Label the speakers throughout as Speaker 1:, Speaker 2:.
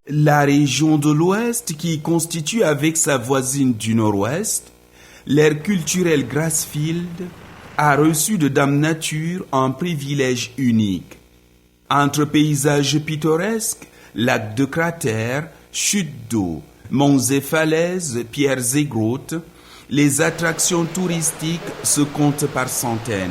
Speaker 1: La région de l'Ouest, qui constitue avec sa voisine du Nord-Ouest l'ère culturelle Grassfield, a reçu de Dame Nature un privilège unique. Entre paysages pittoresques, lacs de cratères, chutes d'eau, monts et falaises, pierres et grottes, les attractions touristiques se comptent par centaines.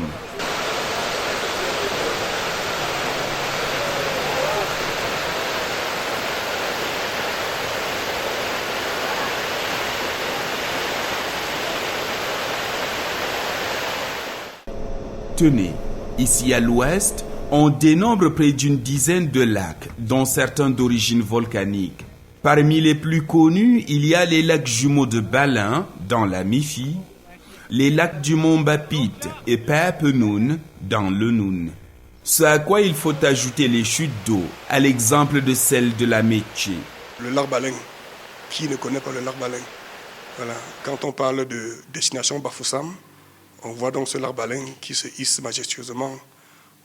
Speaker 1: Tenez, ici à l'ouest, on dénombre près d'une dizaine de lacs, dont certains d'origine volcanique. Parmi les plus connus, il y a les lacs jumeaux de Balin, dans la Mifi, les lacs du mont Bapit et Papenun, dans le Noun. Ce à quoi il faut ajouter les chutes d'eau, à l'exemple de celle de la Métier.
Speaker 2: Le lac Balin, qui ne connaît pas le lac Balin? Voilà. Quand on parle de destination Bafoussam, on voit donc ce lac Balin qui se hisse majestueusement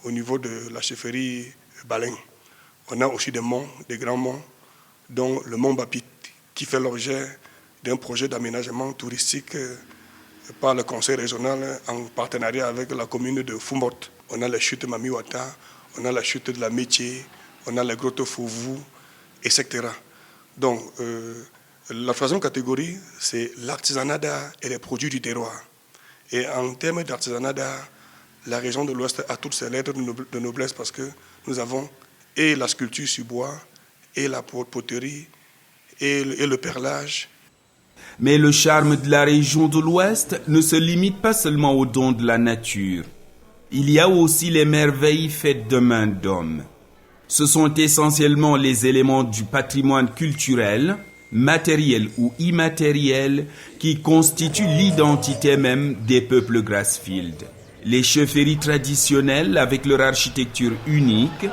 Speaker 2: au niveau de la chefferie Balin. On a aussi des monts, des grands monts, dont le mont Bapit, qui fait l'objet d'un projet d'aménagement touristique par le conseil régional en partenariat avec la commune de Fumot. On a la chute Mamiwata, on a la chute de la Métier, on a la grotte Fouvou, etc. Donc, la troisième catégorie, c'est l'artisanat d'art et les produits du terroir. Et en termes d'artisanat d'art, la région de l'Ouest a toutes ses lettres de noblesse parce que nous avons et la sculpture sur bois, et la poterie, et le perlage.
Speaker 1: Mais le charme de la région de l'Ouest ne se limite pas seulement aux dons de la nature. Il y a aussi les merveilles faites de main d'homme. Ce sont essentiellement les éléments du patrimoine culturel, matériel ou immatériel, qui constituent l'identité même des peuples Grassfield. Les chefferies traditionnelles avec leur architecture unique,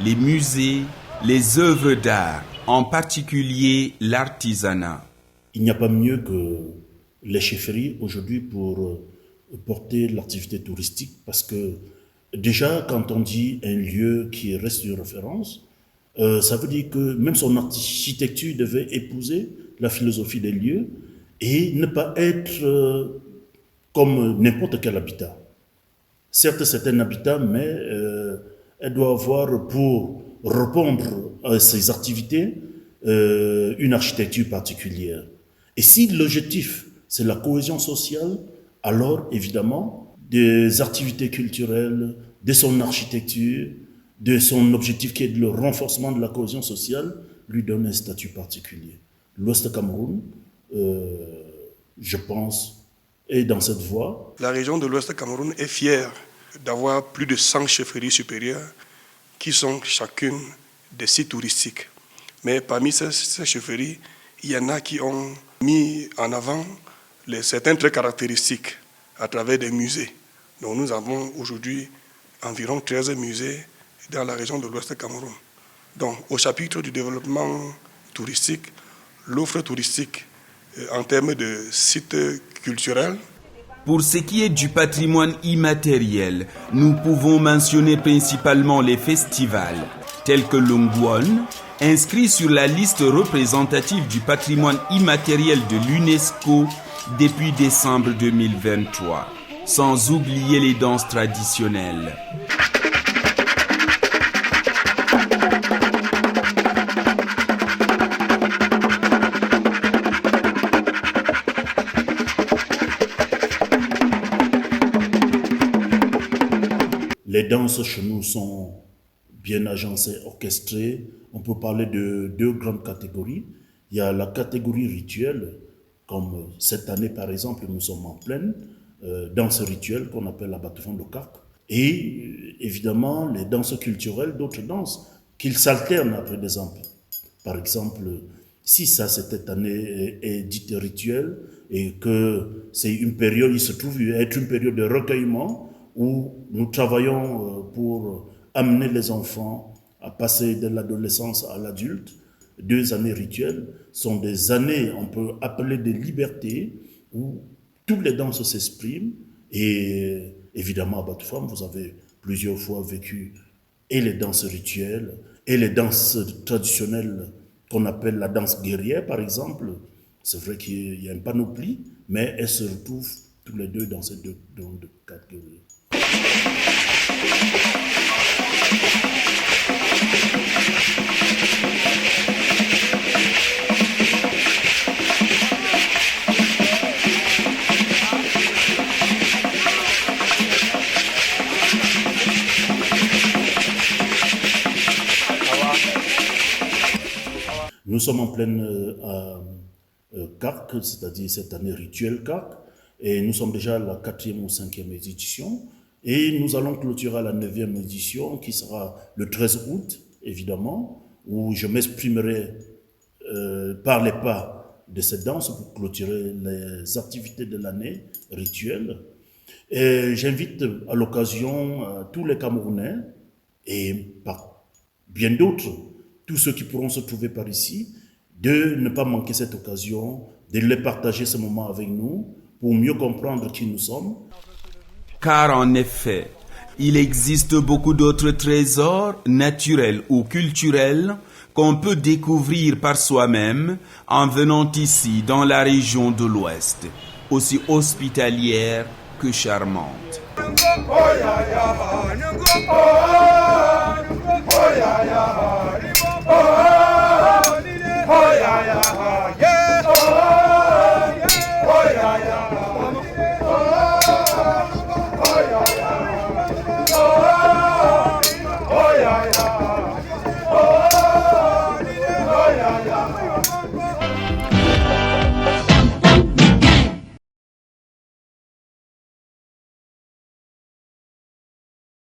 Speaker 1: les musées, les œuvres d'art, en particulier l'artisanat.
Speaker 3: Il n'y a pas mieux que les chefferies aujourd'hui pour porter l'activité touristique parce que déjà quand on dit un lieu qui reste une référence, ça veut dire que même son architecture devait épouser la philosophie des lieux et ne pas être comme n'importe quel habitat. Certes, c'est un habitat, mais elle doit avoir pour répondre à ses activités une architecture particulière. Et si l'objectif, c'est la cohésion sociale, alors évidemment, des activités culturelles, de son architecture, de son objectif qui est le renforcement de la cohésion sociale, lui donne un statut particulier. L'Ouest Cameroun, je pense, est dans cette voie.
Speaker 2: La région de l'Ouest Cameroun est fière d'avoir plus de 100 chefferies supérieures qui sont chacune des sites touristiques. Mais parmi ces chefferies, il y en a qui ont mis en avant certains traits caractéristiques à travers des musées. Donc nous avons aujourd'hui environ 13 musées dans la région de l'Ouest Cameroun. Donc au chapitre du développement touristique, l'offre touristique en termes de sites culturels.
Speaker 1: Pour ce qui est du patrimoine immatériel, nous pouvons mentionner principalement les festivals, tels que l'Ongwon, inscrit sur la liste représentative du patrimoine immatériel de l'UNESCO depuis décembre 2023, sans oublier les danses traditionnelles.
Speaker 3: Les danses chez nous sont bien agencées, orchestrées. On peut parler de deux grandes catégories. Il y a la catégorie rituelle, comme cette année par exemple, nous sommes en pleine danse rituelle qu'on appelle la Batufan de Kak. Et évidemment, les danses culturelles, d'autres danses, qu'ils s'alternent après des ans. Par exemple, si ça, cette année est dite rituelle et que c'est une période, il se trouve être une période de recueillement, où nous travaillons pour amener les enfants à passer de l'adolescence à l'adulte. 2 années rituelles sont des années, on peut appeler des libertés, où toutes les danses s'expriment. Et évidemment, à Batoufam, vous avez plusieurs fois vécu et les danses rituelles et les danses traditionnelles qu'on appelle la danse guerrière, par exemple. C'est vrai qu'il y a une panoplie, mais elles se retrouvent tous les deux dans ces deux catégories. Nous sommes en pleine CAC, c'est-à-dire cette année rituelle CAC, et nous sommes déjà à la 4e ou 5e édition, et nous allons clôturer à la 9e édition, qui sera le 13 août, évidemment, où je m'exprimerai par les pas de cette danse pour clôturer les activités de l'année rituelle. Et j'invite à l'occasion tous les Camerounais, et par bien d'autres, tous ceux qui pourront se trouver par ici, de ne pas manquer cette occasion, de les partager ce moment avec nous pour mieux comprendre qui nous sommes.
Speaker 1: Car en effet, il existe beaucoup d'autres trésors naturels ou culturels qu'on peut découvrir par soi-même en venant ici dans la région de l'Ouest, aussi hospitalière que charmante.